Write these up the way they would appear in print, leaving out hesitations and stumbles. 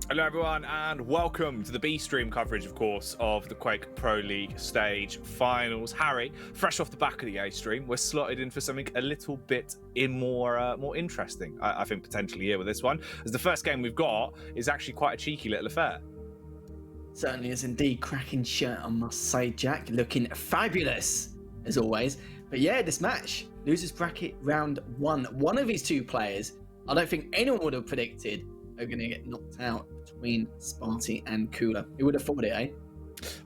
Hello everyone and welcome to the B stream coverage, of course, of the Quake Pro League stage finals. Harry, fresh off the back of the A stream, we're slotted in for something a little bit more interesting, I think, potentially here with this one, as the first game we've got is actually quite a cheeky little affair. Certainly is indeed. Cracking shirt, I must say, Jack. Looking fabulous, as always. But yeah, this match, losers bracket round one. One of these two players, I don't think anyone would have predicted are going to get knocked out between Spart1e and COOLLERZ. Who would have thought it, eh?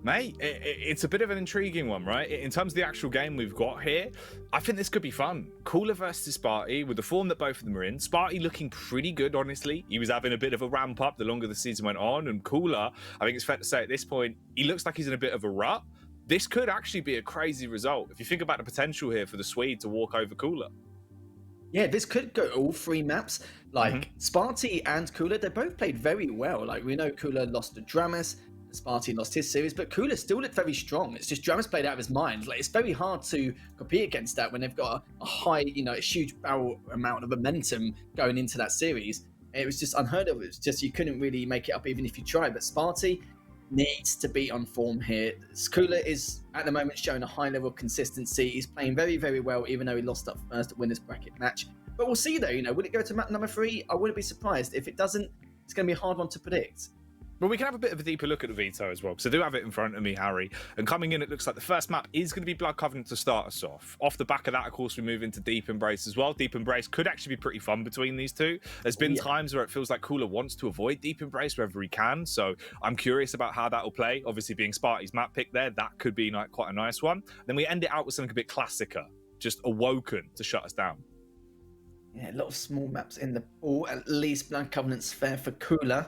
Mate, it's a bit of an intriguing one, right? In terms of the actual game we've got here, I think this could be fun. COOLLERZ versus Spart1e, with the form that both of them are in. Spart1e looking pretty good, honestly. He was having a bit of a ramp up the longer the season went on, and COOLLERZ, I think it's fair to say at this point, he looks like he's in a bit of a rut. This could actually be a crazy result if you think about the potential here for the Swede to walk over COOLLERZ. Yeah, this could go all three maps. Like, Spart1e and COOLLERZ, they both played very well. Like, we know COOLLERZ lost to Dramas, Spart1e lost his series, but COOLLERZ still looked very strong. It's just Dramas played out of his mind. Like, it's very hard to compete against that when they've got a high, a huge barrel amount of momentum going into that series. It was just unheard of. It was just, you couldn't really make it up even if you tried. But Spart1e needs to be on form here. COOLLERZ is at the moment showing a high level of consistency. He's playing very, very well, even though he lost up first at winners bracket match. But we'll see though, will it go to map number 3? I wouldn't be surprised. If it doesn't, it's going to be a hard one to predict. Well, we can have a bit of a deeper look at the veto as well, because I do have it in front of me, Harry. And coming in, it looks like the first map is going to be Blood Covenant to start us off. Off the back of that, of course, we move into Deep Embrace as well. Deep Embrace could actually be pretty fun between these two. There's been times where it feels like COOLLERZ wants to avoid Deep Embrace wherever he can, so I'm curious about how that will play. Obviously, being Spart1e's map pick there, that could be quite a nice one. Then we end it out with something a bit classicer, just Awoken to shut us down. Yeah, a lot of small maps in the pool. At least Blood Covenant's fair for COOLLERZ.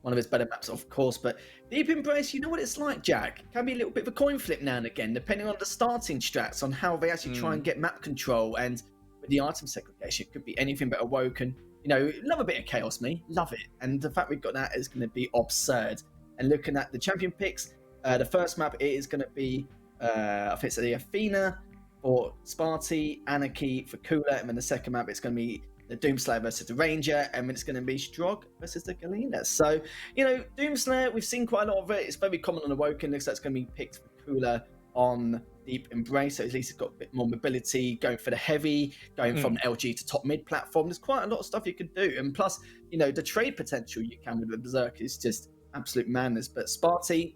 One of his better maps, of course, but Deep Embrace, you know what it's like, Jack. Can be a little bit of a coin flip now and again, depending on the starting strats, on how they actually try and get map control, and with the item segregation, it could be anything but Awoken. Love a bit of chaos, me. Love it. And the fact we've got that is going to be absurd. And looking at the champion picks, the first map, it is going to be, I think it's the Athena for Spart1e, Anarchy for COOLLERZ, and then the second map, it's going to be the Doomslayer versus the Ranger, and then it's going to be Strog versus the Galena. So, Doomslayer, we've seen quite a lot of it. It's very common on Awoken. Looks like it's going to be picked for COOLLERZ on Deep Embrace, so at least it's got a bit more mobility, going for the heavy, going from LG to top mid platform. There's quite a lot of stuff you can do, and plus, the trade potential you can with the Berserk is just absolute madness. But Spart1e,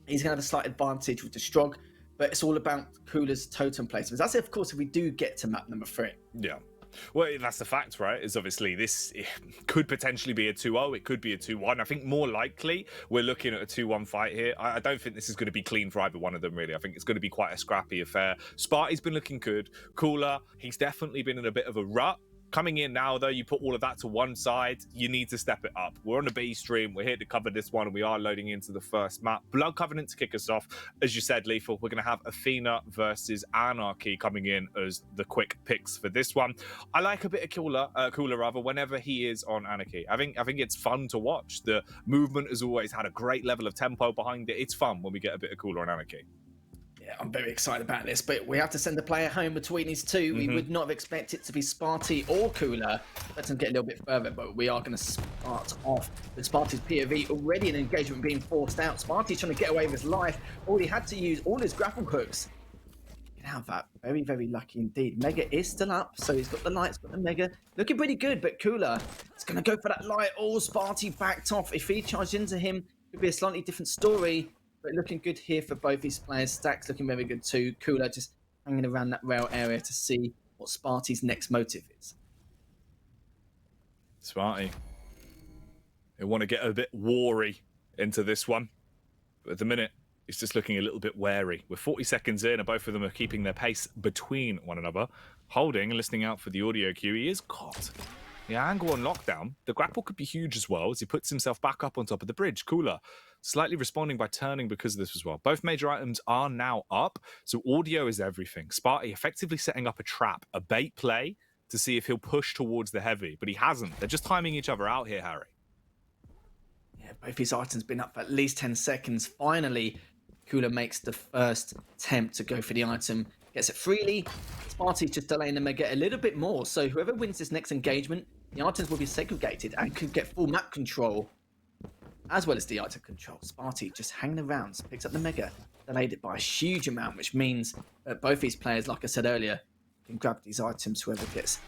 he's going to have a slight advantage with the Strog, but it's all about COOLLERZ's totem placements. That's it, of course, if we do get to map number 3. Yeah. Well, that's the fact, right? Is obviously this could potentially be a 2-0. It could be a 2-1. I think more likely we're looking at a 2-1 fight here. I don't think this is going to be clean for either one of them, really. I think it's going to be quite a scrappy affair. Spart1e's been looking good. COOLLERZ, he's definitely been in a bit of a rut. Coming in now, though, you put all of that to one side, you need to step it up. We're on a B stream. We're here to cover this one, and we are loading into the first map. Blood Covenant to kick us off. As you said, Lethal, we're going to have Athena versus Anarchy coming in as the quick picks for this one. I like a bit of COOLLERZ whenever he is on Anarchy. I think it's fun to watch. The movement has always had a great level of tempo behind it. It's fun when we get a bit of COOLLERZ on Anarchy. Yeah, I'm very excited about this, but we have to send the player home between these two. We would not have expected it to be Spart1e or COOLLERZ. Let's get a little bit further, but we are going to start off with Spart1e's POV. Already an engagement being forced out. Spart1e's trying to get away with his life. Already had to use all his grapple hooks. Get out of that. Very, very lucky indeed. Mega is still up, so he's got the lights, got the Mega. Looking pretty good, but COOLLERZ is going to go for that light. Oh, Spart1e backed off. If he charged into him, it could be a slightly different story. But looking good here for both these players. Stacks looking very good too. COOLLERZ just hanging around that rail area to see what Spart1e's next motive is. Spart1e. They want to get a bit wary into this one. But at the minute, it's just looking a little bit wary. We're 40 seconds in, and both of them are keeping their pace between one another. Holding and listening out for the audio cue. He is caught. The angle on lockdown. The grapple could be huge as well as he puts himself back up on top of the bridge. COOLLERZ slightly responding by turning because of this as well. Both major items are now up, so audio is everything. Spart1e effectively setting up a trap, a bait play, to see if he'll push towards the heavy, but he hasn't. They're just timing each other out here, Harry. Yeah, both his items been up for at least 10 seconds. Finally, COOLLERZ makes the first attempt to go for the item. Gets it freely. Spart1e's just delaying them get a little bit more, so whoever wins this next engagement, the items will be segregated and could get full map control. as well as the item control. Spart1e just hanging around, picks up the Mega, delayed it by a huge amount, which means that both these players, like I said earlier, can grab these items, whoever gets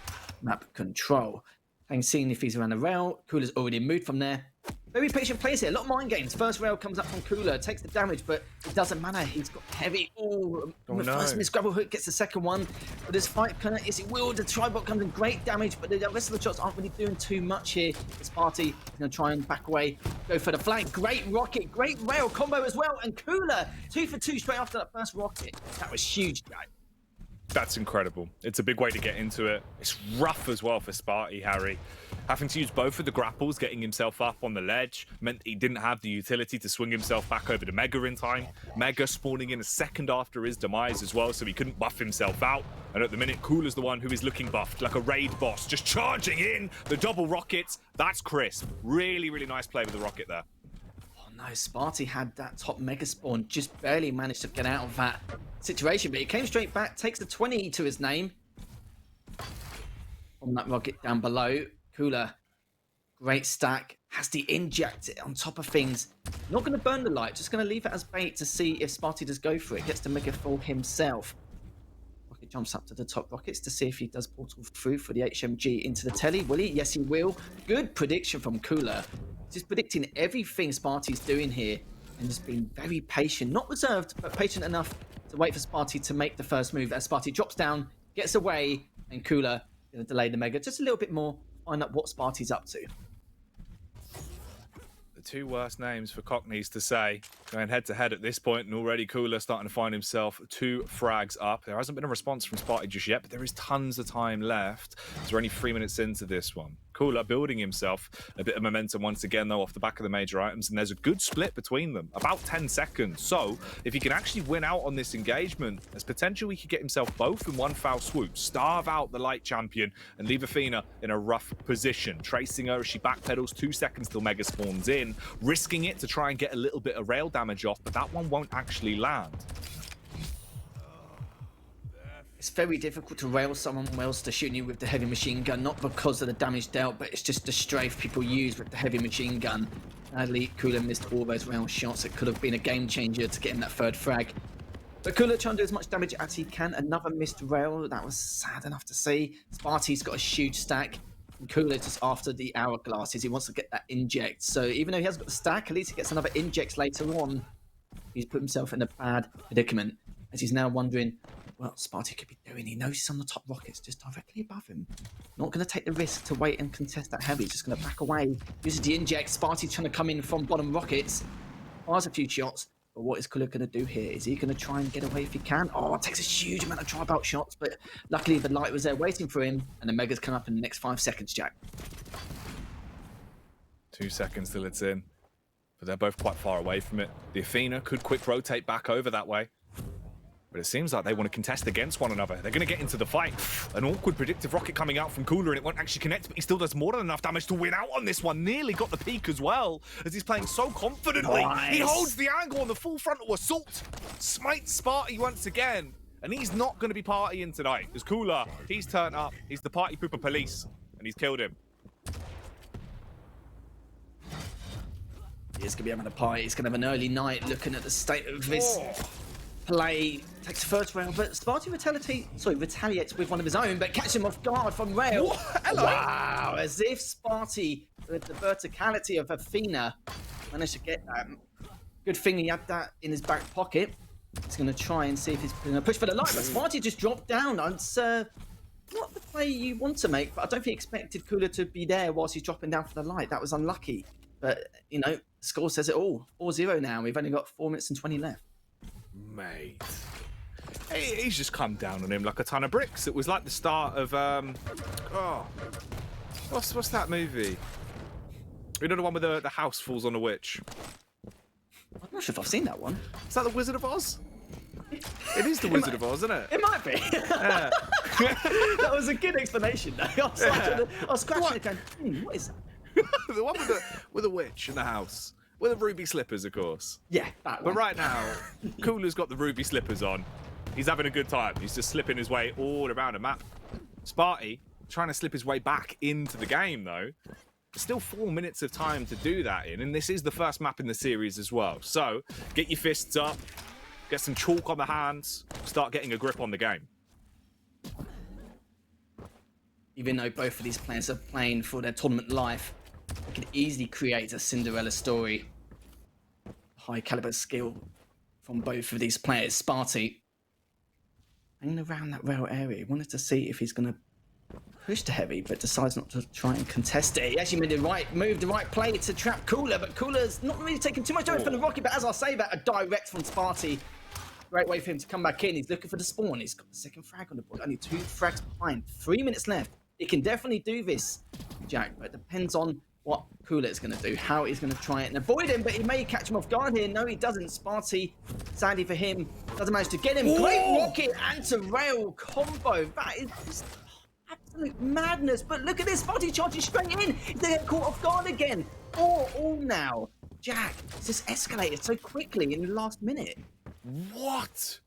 map control. And seeing if he's around the rail, COOLLERZ already moved from there. Very patient plays here, a lot of mind games. First rail comes up from COOLLERZ, takes the damage, but it doesn't matter. He's got heavy. First miss grabble hook gets the second one. But this fight kind of is it will. The tribot comes in great damage, but the rest of the shots aren't really doing too much here. Spart1e is going to try and back away, go for the flank. Great rocket, great rail combo as well. And COOLLERZ 2 for 2 straight after that first rocket. That was huge, Jack. That's incredible. It's a big way to get into it. It's rough as well for Spart1e, Harry. Having to use both of the grapples, getting himself up on the ledge, meant he didn't have the utility to swing himself back over to Mega in time. Mega spawning in a second after his demise as well, so he couldn't buff himself out. And at the minute, COOLLERZ the one who is looking buffed, like a raid boss, just charging in the double rockets. That's crisp. Really, really nice play with the rocket there. No, Spart1e had that top mega spawn, just barely managed to get out of that situation, but he came straight back, takes the 20 to his name. On that rocket down below, COOLLERZ, great stack, has the inject on top of things. Not going to burn the light, just going to leave it as bait to see if Spart1e does go for it. Gets the mega for himself. Rocket jumps up to the top rockets to see if he does portal through for the HMG into the telly. Will he? Yes, he will. Good prediction from COOLLERZ. Just predicting everything Spart1e's doing here and just being very patient. Not reserved, but patient enough to wait for Spart1e to make the first move. As Spart1e drops down, gets away, and COOLLERZ going to delay the Mega just a little bit more, find out what Spart1e's up to. The two worst names for Cockneys to say, going head to head at this point, and already COOLLERZ starting to find himself 2 frags up. There hasn't been a response from Spart1e just yet, but there is tons of time left. So we're only 3 minutes into this one. COOLLERZ building himself a bit of momentum once again, though, off the back of the major items, and there's a good split between them, about 10 seconds. So if he can actually win out on this engagement, there's potential he could get himself both in one foul swoop, starve out the light champion, and leave Athena in a rough position. Tracing her as she backpedals 2 seconds till Mega spawns in, risking it to try and get a little bit of rail damage off, but that one won't actually land. It's very difficult to rail someone else to shoot you with the heavy machine gun, not because of the damage dealt, but it's just the strafe people use with the heavy machine gun. Sadly, COOLLERZ missed all those rail shots. It could have been a game changer to get him that third frag. But COOLLERZ trying to do as much damage as he can. Another missed rail. That was sad enough to see. Spart1e's got a huge stack. And COOLLERZ just after the hourglasses. He wants to get that inject. So even though he hasn't got the stack, at least he gets another inject later on. He's put himself in a bad predicament, as he's now wondering what Spart1e could be doing. He knows he's on the top rockets, just directly above him. Not going to take the risk to wait and contest that heavy. Just going to back away. Uses the inject. Spart1e trying to come in from bottom rockets. Fires a few shots. But what is COOLLERZ going to do here? Is he going to try and get away if he can? Oh, it takes a huge amount of tri-bolt shots, but luckily the light was there waiting for him, and the Mega's come up in the next 5 seconds, Jack. 2 seconds till it's in, but they're both quite far away from it. The Athena could quick rotate back over that way, but it seems like they want to contest against one another. They're going to get into the fight. An awkward predictive rocket coming out from COOLLERZ, and it won't actually connect, but he still does more than enough damage to win out on this one. Nearly got the peak as well, as he's playing so confidently. Nice. He holds the angle on the full frontal assault, smites Spart1e once again, and he's not going to be partying tonight. As COOLLERZ, he's turned up, he's the party pooper police, and he's killed him. He's going to be having a party. He's going to have an early night looking at the state of his play. Takes the first round, but Spart1e retaliates with one of his own, but catches him off guard from rail. Hello. Wow, as if Spart1e, with the verticality of Athena, managed to get that. Good thing he had that in his back pocket. He's going to try and see if he's going to push for the light, but Spart1e just dropped down. It's not the play you want to make, but I don't think he expected COOLLERZ to be there whilst he's dropping down for the light. That was unlucky. But, you know, the score says it all. 4-0 now. We've only got 4 minutes and 20 left. Mate. He's just come down on him like a ton of bricks. It was like the start of, what's that movie? You know, the one where the house falls on a witch? I'm not sure if I've seen that one. Is that the Wizard of Oz? It is the Wizard of Oz, isn't it? It might be. Yeah. That was a good explanation, though. I was scratching it going, what is that? The one with the witch in the house. With the ruby slippers, of course. Yeah, that one. But right now, COOLLERZ got the ruby slippers on. He's having a good time. He's just slipping his way all around the map. Spart1e trying to slip his way back into the game, though. Still 4 minutes of time to do that in, and this is the first map in the series as well. So get your fists up, get some chalk on the hands, start getting a grip on the game. Even though both of these players are playing for their tournament life, they could easily create a Cinderella story. High caliber skill from both of these players. Spart1e hanging around that rail area. He wanted to see if he's going to push to heavy, but decides not to try and contest it. He actually made the right move, the right play to trap COOLLER, but COOLLER's not really taking too much damage from the rocket. But as I say that, a direct from Spart1e. Great way for him to come back in. He's looking for the spawn. He's got the second frag on the board. Only 2 frags behind. 3 minutes left. He can definitely do this, Jack, but it depends on what COOLLER is going to do, how he's going to try it and avoid him, but he may catch him off guard here. No, he doesn't. Spart1e, sadly for him, doesn't manage to get him. Great rocket and to rail combo. That is just absolute madness. But look at this. Spart1e charging straight in. They get caught off guard again. 4-all now. Jack, it's just escalated so quickly in the last minute. What?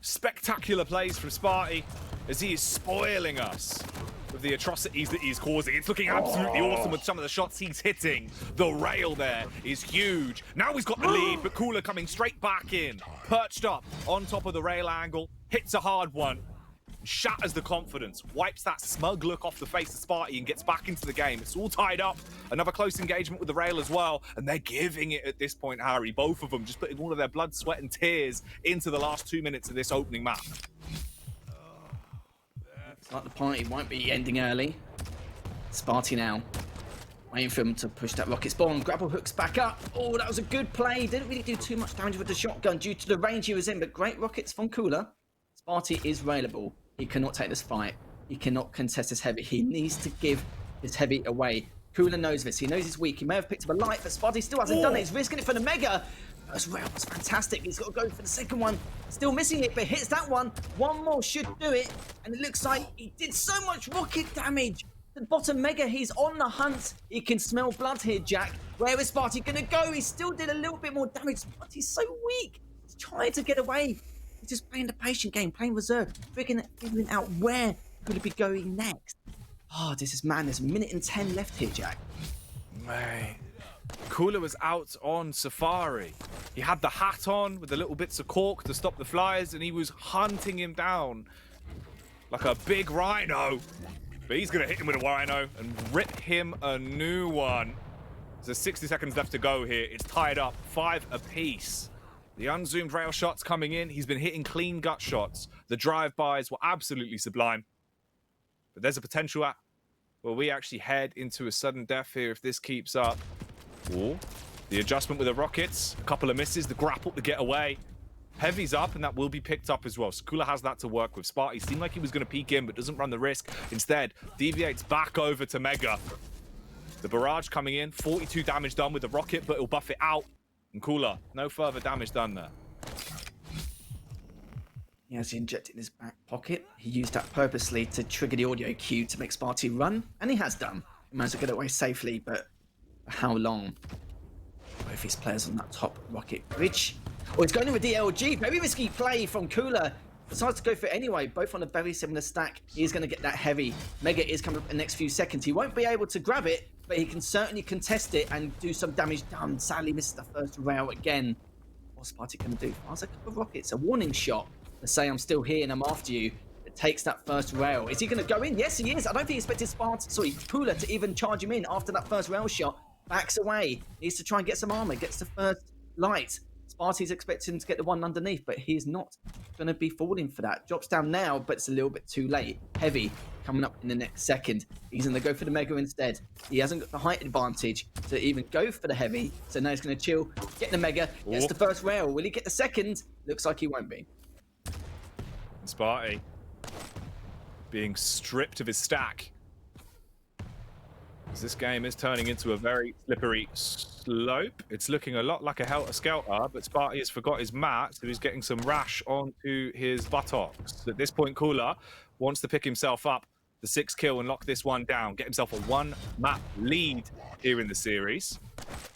Spectacular plays from Spart1e as he is spoiling us with the atrocities that he's causing. It's looking absolutely awesome with some of the shots he's hitting. The rail there is huge. Now he's got the lead, but COOLLER coming straight back in, perched up on top of the rail angle, hits a hard one, shatters the confidence, wipes that smug look off the face of Spart1e and gets back into the game. It's all tied up. Another close engagement with the rail as well, and they're giving it at this point, Harry. Both of them just putting all of their blood, sweat, and tears into the last 2 minutes of this opening map. It's like the party won't be ending early. Spart1e now, waiting for him to push that rocket spawn. Grapple hooks back up. Oh, that was a good play. Didn't really do too much damage with the shotgun due to the range he was in, but great rockets from COOLLER. Spart1e is railable. He cannot take this fight. He cannot contest this heavy. He needs to give his heavy away. COOLLER knows this. He knows he's weak. He may have picked up a light, but Spart1e still hasn't done it. He's risking it for the mega. First rail was fantastic. He's got to go for the second one. Still missing it, but hits that one. One more should do it. And it looks like he did so much rocket damage. The bottom mega, he's on the hunt. He can smell blood here, Jack. Where is Spart1e going to go? He still did a little bit more damage. Spart1e's so weak. He's trying to get away. He's just playing the patient game, playing reserve, figuring out where could he be going next. Oh, this is madness. 1 minute and 10 left here, Jack. Mate. COOLLER was out on Safari. He had the hat on with the little bits of cork to stop the flies, and he was hunting him down like a big rhino. But he's going to hit him with a rhino and rip him a new one. There's 60 seconds left to go here. It's tied up, 5 apiece. The unzoomed rail shots coming in. He's been hitting clean gut shots. The drive-bys were absolutely sublime. But there's a potential where we actually head into a sudden death here if this keeps up. Ooh. The adjustment with the rockets. A couple of misses. The grapple to get away. Heavy's up, and that will be picked up as well. So COOLLER has that to work with. Spart1e seemed like he was going to peek in, but doesn't run the risk. Instead, deviates back over to Mega. The barrage coming in. 42 damage done with the rocket, but it'll buff it out. And COOLLER, no further damage done there. He has injected in his back pocket. He used that purposely to trigger the audio cue to make Spart1e run, and he has done. He managed to get away safely, but for how long? Both his players on that top rocket bridge. Oh, he's going in with the LG. Very risky play from COOLLER. Decides to go for it anyway, both on a very similar stack. He's going to get that heavy. Mega is coming up in the next few seconds. He won't be able to grab it, but he can certainly contest it and do some damage done. Sadly misses the first rail again. What's Spart1e going to do? Fires a couple of rockets, a warning shot to say I'm still here and I'm after you. It takes that first rail. Is he going to go in? Yes, he is. I don't think he expected COOLLER to even charge him in after that first rail shot. Backs away. Needs to try and get some armor. Gets the first light. Spart1e's expecting him to get the one underneath, but he's not going to be falling for that. Drops down now, but it's a little bit too late. Heavy coming up in the next second. He's going to go for the mega instead. He hasn't got the height advantage to even go for the heavy, so now he's going to chill, get the mega, gets the first rail. Will he get the second? Looks like he won't be. Spart1e being stripped of his stack. This game is turning into a very slippery slope. It's looking a lot like a helter-skelter, but Spart1e has forgot his mat, so he's getting some rash onto his buttocks. At this point, COOLLER wants to pick himself up, the 6th kill, and lock this one down. Get himself a 1-map lead here in the series.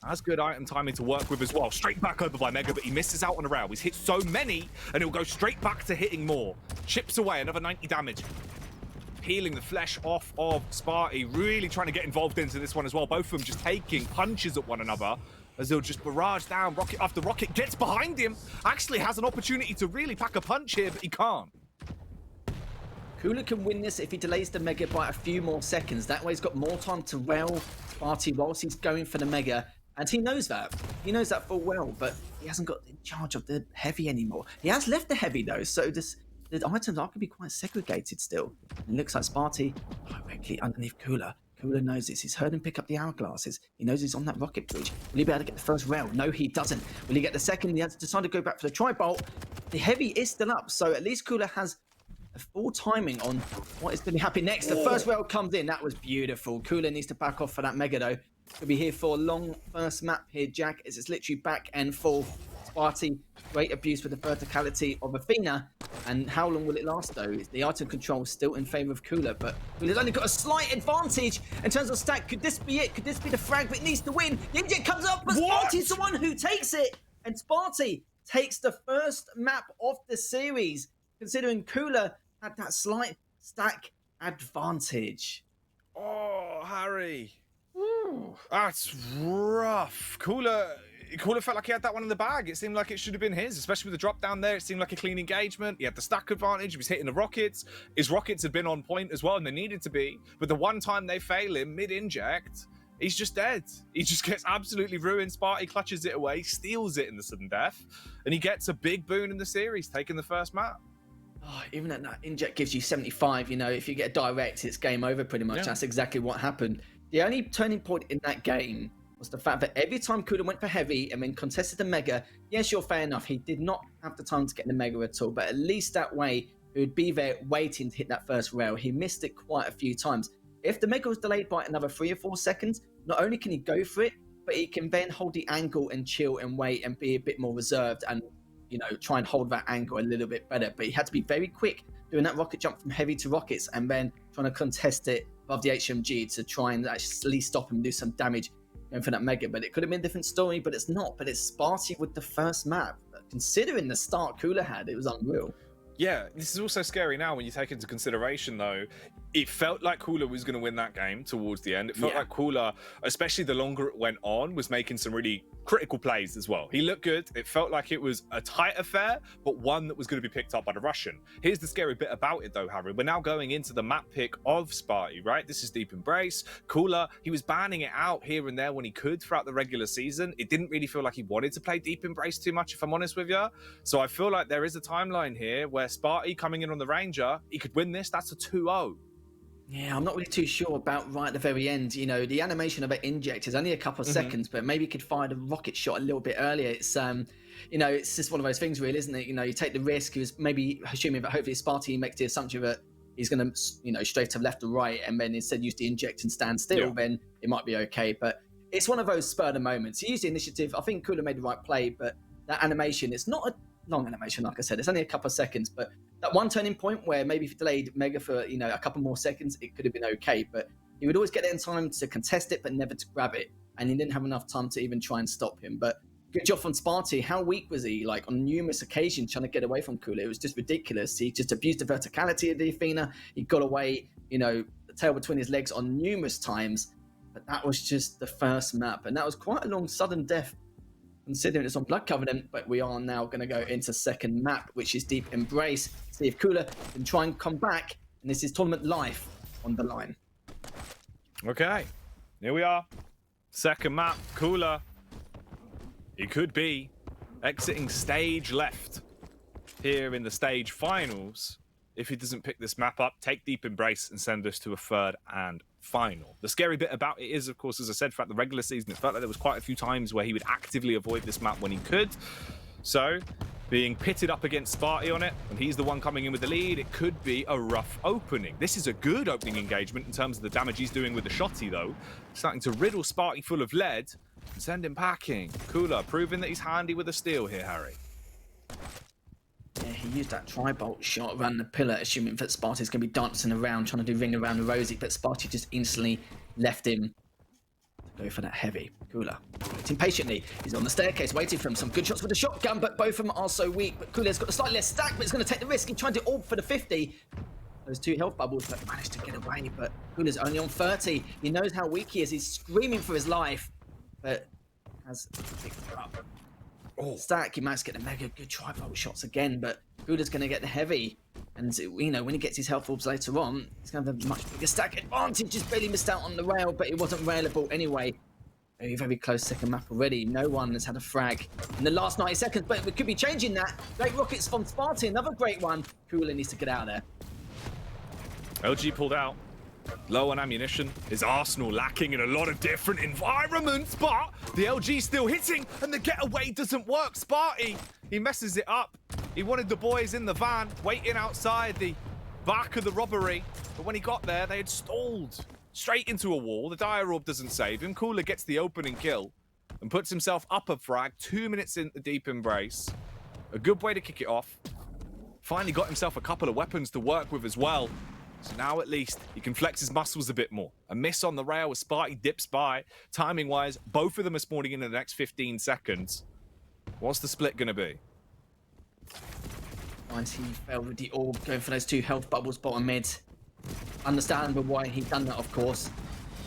Has good item timing to work with as well. Straight back over by Mega, but he misses out on a rail. He's hit so many, and he'll go straight back to hitting more. Chips away, another 90 damage. peeling the flesh off of Spart1e, really trying to get involved into this one as well. Both of them just taking punches at one another as they'll just barrage down. Rocket after Rocket gets behind him, actually has an opportunity to really pack a punch here, but he can't. COOLLER can win this if he delays the Mega by a few more seconds. That way he's got more time to rail Spart1e whilst he's going for the Mega. And he knows that. He knows that full well, but he hasn't got in charge of the Heavy anymore. He has left the Heavy though, so the items are going to be quite segregated still. It looks like Spart1e directly underneath COOLLER. COOLLER knows this. He's heard him pick up the hourglasses. He knows he's on that rocket bridge. Will he be able to get the first rail? No, he doesn't. Will he get the second? He has decided to go back for the tri-bolt. The Heavy is still up, so at least COOLLER has a full timing on what is going to happen next. The first rail comes in. That was beautiful. COOLLER needs to back off for that Mega though. Could be here for a long first map here, Jack, as it's literally back and full. Spart1e, great abuse with the verticality of Athena. And how long will it last though? The item control still in favor of COOLLER, but COOLLER's only got a slight advantage in terms of stack. Could this be it? Could this be the frag that needs to win? The inject comes up, but Spart1e's the one who takes it. And Spart1e takes the first map of the series, considering COOLLER had that slight stack advantage. Oh, Harry. Ooh, that's rough. COOLLER felt like he had that one in the bag. It seemed like it should have been his, especially with the drop down there. It seemed like a clean engagement. He had the stack advantage. He was hitting the rockets. His rockets had been on point as well, and they needed to be. But the one time they fail him mid-inject, he's just dead. He just gets absolutely ruined. Spart1e clutches it away, steals it in the sudden death, and he gets a big boon in the series, taking the first map. Oh, even that inject gives you 75, you know, if you get a direct, it's game over pretty much. Yeah. That's exactly what happened. The only turning point in that game was the fact that every time COOLLER went for Heavy and then contested the Mega, yes, you're fair enough, he did not have the time to get the Mega at all, but at least that way, he would be there waiting to hit that first rail. He missed it quite a few times. If the Mega was delayed by another 3 or 4 seconds, not only can he go for it, but he can then hold the angle and chill and wait and be a bit more reserved and, you know, try and hold that angle a little bit better. But he had to be very quick doing that rocket jump from Heavy to rockets and then trying to contest it above the HMG to try and actually stop him and do some damage going for that Mega. But it could have been a different story, but it's not. But it's Spart1e with the first map. Considering the start COOLLER had, it was unreal. Yeah, this is also scary now when you take into consideration, though, it felt like COOLLER was going to win that game towards the end. It felt like COOLLER, especially the longer it went on, was making some really critical plays as well. He looked good. It felt like it was a tight affair, but one that was going to be picked up by the Russian. Here's the scary bit about it, though, Harry. We're now going into the map pick of Spart1e, right? This is Deep Embrace. COOLLER, he was banning it out here and there when he could throughout the regular season. It didn't really feel like he wanted to play Deep Embrace too much, if I'm honest with you. So I feel like there is a timeline here where Spart1e coming in on the Ranger, he could win this. That's a 2-0. Yeah, I'm not really too sure about right at the very end. You know, the animation of an inject is only a couple of seconds, but maybe he could fire the rocket shot a little bit earlier. It's, you know, it's just one of those things, really, isn't it? You know, you take the risk. He was maybe assuming that hopefully Spart1e makes the assumption that he's going to, you know, straight to left or right, and then instead use the inject and stand still, then it might be okay. But it's one of those spur of the moments. He used the initiative. I think COOLLER made the right play, but that animation, it's not a long animation, like I said. It's only a couple of seconds, but that one turning point where maybe if he delayed Mega for, you know, a couple more seconds, it could have been okay. But he would always get it in time to contest it, but never to grab it. And he didn't have enough time to even try and stop him. But good job from Spart1e. How weak was he? Like, on numerous occasions trying to get away from COOLLER. It was just ridiculous. He just abused the verticality of the Athena. He got away, you know, the tail between his legs on numerous times. But that was just the first map. And that was quite a long sudden death, considering it's on Blood Covenant. But we are now going to go into second map, which is Deep Embrace. See if COOLLER can try and come back. And this is tournament life on the line. Okay, here we are. Second map, COOLLER. He could be exiting stage left here in the stage finals if he doesn't pick this map up, take Deep Embrace and send us to a third and final. The scary bit about it is, of course, as I said, throughout the regular season, it felt like there was quite a few times where he would actively avoid this map when he could. So, being pitted up against Spart1e on it, and he's the one coming in with the lead, it could be a rough opening. This is a good opening engagement in terms of the damage he's doing with the shotty, though. Starting to riddle Spart1e full of lead and send him packing. COOLLER proving that he's handy with a steel here, Harry. Yeah, he used that tri-bolt shot around the pillar, assuming that Spart1e's going to be dancing around, trying to do ring around the rosy, but Spart1e just instantly left him to go for that heavy. COOLLER waiting patiently. He's on the staircase waiting for him. Some good shots with the shotgun, but both of them are so weak. But COOLLER's got a slightly less stack, but he's going to take the risk and try and do all for the 50. those 2 health bubbles, but managed to get away. But COOLLERZ only on 30. He knows how weak he is. He's screaming for his life, but has picked it up. Stack, he managed to get the mega good tri-bolt shots again, but COOLLERZ going to get the heavy. And, you know, when he gets his health orbs later on, he's going to have a much bigger stack advantage. Just barely missed out on the rail, but it wasn't railable anyway. Very, very close second map already. No one has had a frag in the last 90 seconds, but we could be changing that. Great rockets from Spart1e, another great one. COOLLERZ needs to get out of there. LG pulled out. Low on ammunition. Is Arsenal lacking in a lot of different environments, but the LG still hitting, and the getaway doesn't work. Spart1e, he messes it up. He wanted the boys in the van, waiting outside the back of the robbery, but when he got there, they had stalled. Straight into a wall. The dire orb doesn't save him. COOLLERZ gets the opening kill and puts himself up a frag 2 minutes in the deep embrace. A good way to kick it off. Finally got himself a couple of weapons to work with as well. So now at least he can flex his muscles a bit more. A miss on the rail as Spart1e dips by. Timing-wise, both of them are spawning in the next 15 seconds. What's the split going to be? Finds he failed with the orb, going for those 2 health bubbles bottom mid. Understandable why he's done that, of course.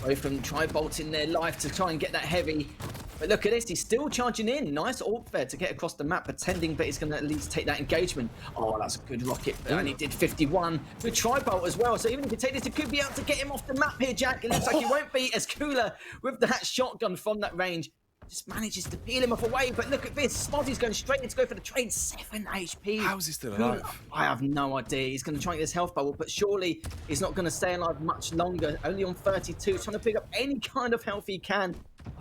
Both of them tri-bolting their life to try and get that heavy. But look at this, he's still charging in. Nice orb there to get across the map, pretending, but he's going to at least take that engagement. Oh, that's a good rocket, but only did 51. Good tri-bolt as well, so even if you take this, it could be able to get him off the map here, Jack. It looks like he won't be, as COOLLERZ, with that shotgun from that range, just manages to peel him off away. But look at this, Spart1e's going straight in to go for the trade. 7 HP. How is he still alive? I have no idea. He's going to try and get his health bubble, but surely he's not going to stay alive much longer. Only on 32, trying to pick up any kind of health he can.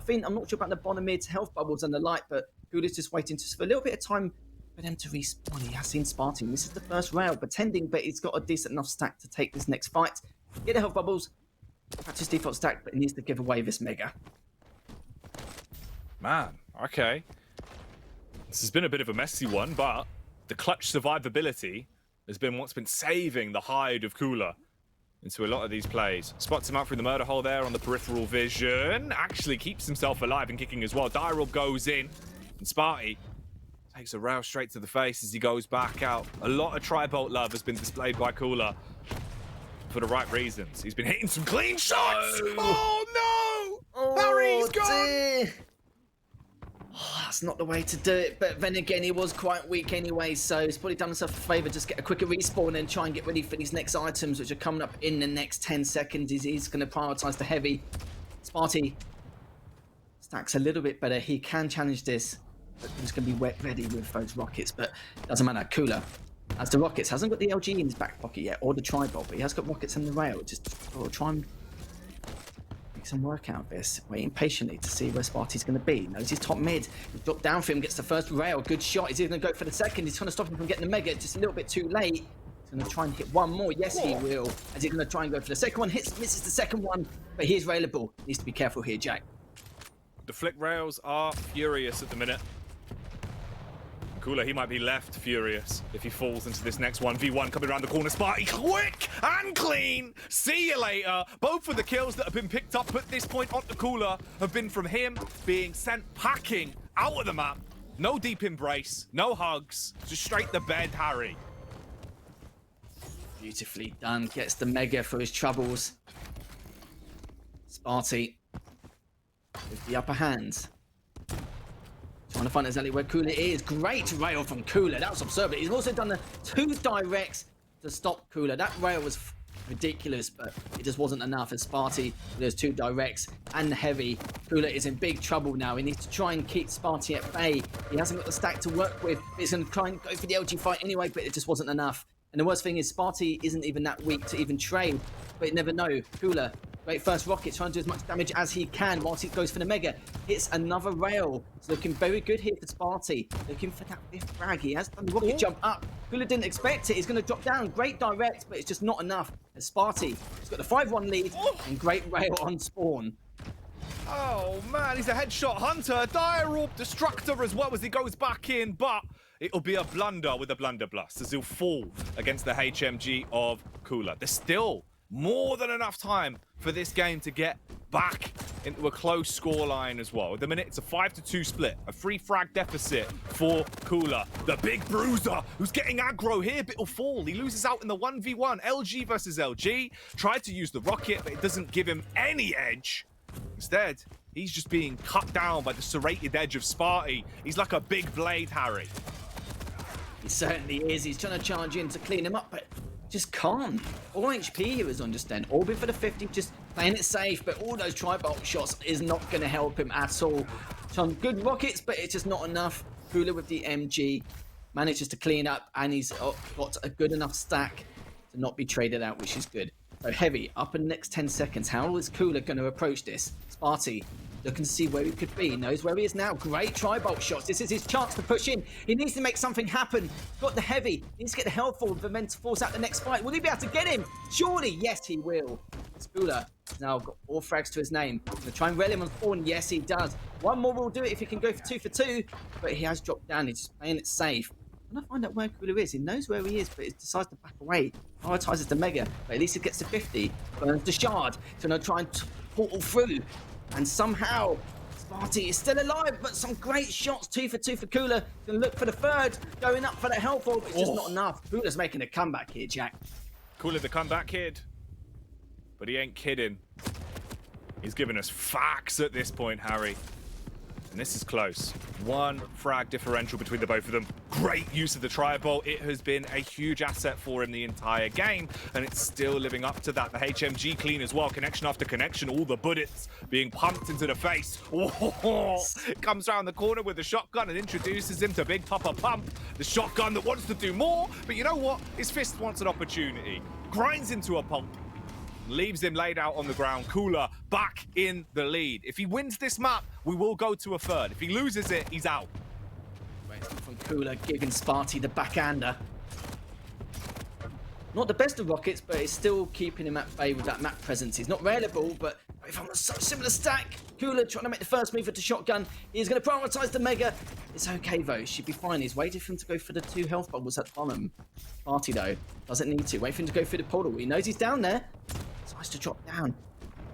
I'm not sure about the bottom mid's health bubbles and the light, but COOLLERZ just waiting just for a little bit of time for them to respawn. He has seen Spart1e. This is the first rail, pretending, but he's got a decent enough stack to take this next fight. Get the health bubbles, practice default stack, but he needs to give away this mega. Man, okay. This has been a bit of a messy one, but the clutch survivability has been what's been saving the hide of COOLLERZ into a lot of these plays. Spots him out through the murder hole there on the peripheral vision. Actually keeps himself alive and kicking as well. Dire orb goes in, and Spart1e takes a rail straight to the face as he goes back out. A lot of tri-bolt love has been displayed by COOLLERZ for the right reasons. He's been hitting some clean shots. Oh no! Oh, Harry's gone! Dear. Oh, that's not the way to do it, but then again, he was quite weak anyway, so he's probably done himself a favour, just get a quicker respawn and try and get ready for these next items, which are coming up in the next 10 seconds. He's going to prioritise the heavy. Spart1e stacks a little bit better. He can challenge this, but he's going to be wet ready with those rockets, but doesn't matter. COOLLERZ, as the rockets, hasn't got the LG in his back pocket yet, or the tri-bolt, but he has got rockets in the rail. Just try and some work out of this, waiting patiently to see where Spart1e's going to be. Knows he's top mid. He's dropped down for him, gets the first rail. Good shot. He's even going to go for the second. He's trying to stop him from getting the mega. Just a little bit too late. He's going to try and hit one more. Yes, he will. As he's going to try and go for the second one. Misses the second one, but he is railable. Needs to be careful here, Jack. The flick rails are furious at the minute. COOLLERZ, he might be left furious if he falls into this next 1v1 coming around the corner. Spart1e, quick and clean. See you later. Both of the kills that have been picked up at this point onto COOLLERZ have been from him being sent packing out of the map. No deep embrace, no hugs, just straight to bed, Harry. Beautifully done. Gets the mega for his troubles. Spart1e with the upper hand. Trying to find exactly where COOLLERZ is. Great rail from COOLLERZ. That was absurd. He's also done the 2 directs to stop COOLLERZ. That rail was ridiculous, but it just wasn't enough. As Spart1e, there's 2 directs and the heavy. COOLLERZ is in big trouble now. He needs to try and keep Spart1e at bay. He hasn't got the stack to work with. He's going to try and go for the LG fight anyway, but it just wasn't enough. And the worst thing is Spart1e isn't even that weak to even trade, but you never know. COOLLERZ, great first rocket, trying to do as much damage as he can whilst he goes for the mega. Hits another rail. It's looking very good here for Spart1e. Looking for that 5th frag. He has done the rocket jump up. COOLLERZ didn't expect it. He's going to drop down. Great direct, but it's just not enough. As Spart1e, he's got the 5-1 lead and great rail on spawn. Oh man, he's a headshot hunter. Dire orb destructor as well as he goes back in, but it'll be a blunder with a blunderbuss as he'll fall against the HMG of COOLLERZ. There's still more than enough time for this game to get back into a close scoreline as well. At the minute, it's a 5-2 split, a 3 frag deficit for COOLLER. The big bruiser who's getting aggro here, but it'll fall. He loses out in the 1v1. LG versus LG. Tried to use the rocket, but it doesn't give him any edge. Instead, he's just being cut down by the serrated edge of Spart1e. He's like a big blade, Harry. He certainly is. He's trying to charge in to clean him up, but just can't. All HP here is understand. Orbit for the 50, just playing it safe, but all those tri-bolt shots is not going to help him at all. Some good rockets, but it's just not enough. COOLLER with the MG manages to clean up, and he's got a good enough stack to not be traded out, which is good. So Heavy, up in the next 10 seconds. How is COOLLER going to approach this? Spart1e looking to see where he could be. He knows where he is now. Great tri-bolt shots. This is his chance to push in. He needs to make something happen. Got the Heavy. He needs to get the health forward for men to force out the next fight. Will he be able to get him? Surely. Yes, he will. COOLLER now got all frags to his name. Going to try and rail him on spawn. Yes, he does. One more will do it if he can go for 2 for 2. But he has dropped down. He's just playing it safe. I'm going to find out where COOLLER is. He knows where he is, but he decides to back away. Prioritizes the Mega, but at least he gets to 50. Burns the Shard. So now try and portal through. And somehow, Spart1e is still alive, but some great shots. 2 for 2 for COOLLER. Going to look for the third. Going up for the health orb, but it's just not enough. COOLLER's making a comeback here, Jack. COOLLER the comeback kid. But he ain't kidding. He's giving us facts at this point, Harry. And this is close. 1 frag differential between the both of them. Great use of the tri-bolt. It has been a huge asset for him the entire game, and it's still living up to that. The HMG clean as well. Connection after connection. All the bullets being pumped into the face. Oh, comes around the corner with the shotgun and introduces him to Big Papa Pump. The shotgun that wants to do more, but you know what? His fist wants an opportunity. Grinds into a pump. Leaves him laid out on the ground. COOLLER back in the lead. If he wins this map, we will go to a third. If he loses it, he's out. From COOLLER, giving Spart1e the backhander. Not the best of rockets, but it's still keeping him at bay with that map presence. He's not railable, but if I'm a similar stack, COOLLER trying to make the first move with the shotgun. He's going to prioritize the Mega. It's okay, though. He should be fine. He's waiting for him to go for the 2 health bubbles at the bottom. Spart1e, though, doesn't need to. Wait for him to go through the portal. He knows he's down there. It's nice to drop down.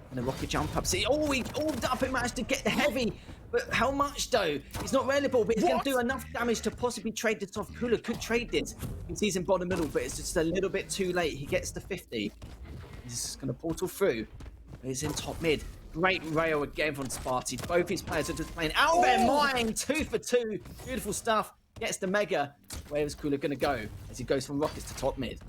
And the rocket jump up. See, he orbed up and managed to get the Heavy. But how much, though? He's not railable, but he's going to do enough damage to possibly trade this off. COOLLER could trade this. He's in bottom middle, but it's just a little bit too late. He gets the 50. He's just going to portal through. He's in top mid. Great rail again from Spart1e. Both his players are just playing out of their mind. 2 for 2. Beautiful stuff. Gets the Mega. Where is COOLLER going to go as he goes from rockets to top mid?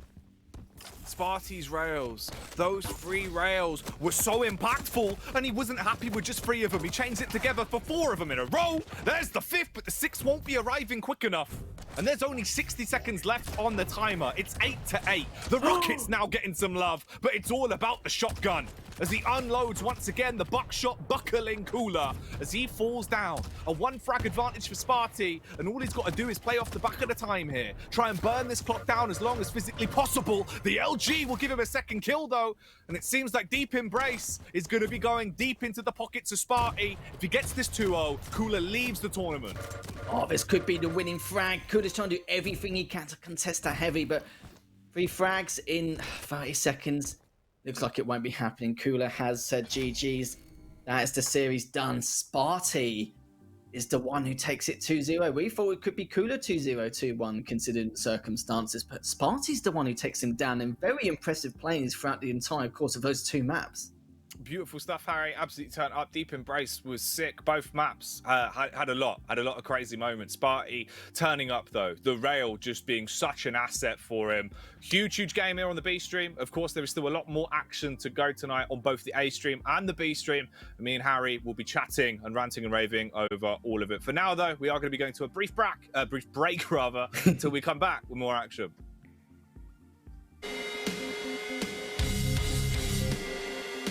Spart1e's rails, those 3 rails were so impactful, and he wasn't happy with just 3 of them. He chains it together for 4 of them in a row. There's the 5th, but the 6th won't be arriving quick enough. And there's only 60 seconds left on the timer. It's 8-8. The rocket's now getting some love, but it's all about the shotgun. As he unloads once again, the buckshot buckling COOLLER as he falls down. A 1 frag advantage for Spart1e, and all he's got to do is play off the back of the time here. Try and burn this clock down as long as physically possible. The LG will give him a second kill, though, and it seems like Deep Embrace is going to be going deep into the pockets of Spart1e. If he gets this 2-0, COOLLER leaves the tournament. Oh, this could be the winning frag. COOLLER's trying to do everything he can to contest a Heavy, but 3 frags in 30 seconds. Looks like it won't be happening. COOLLER has said GG's. That is the series done. Spart1e is the one who takes it 2-0. We thought it could be COOLLER 2-0, 2-1 considering circumstances, but Spart1e's the one who takes him down in very impressive plays throughout the entire course of those 2 maps. Beautiful stuff, Harry. Absolutely turned up. Deep Embrace was sick. Both maps had a lot of crazy moments. Spart1e turning up, though. The rail just being such an asset for him. Huge game here on the B stream. Of course, there is still a lot more action to go tonight on both the A stream and the B stream. Me and Harry will be chatting and ranting and raving over all of it. For now, though, we are going to be going to a brief break, until we come back with more action.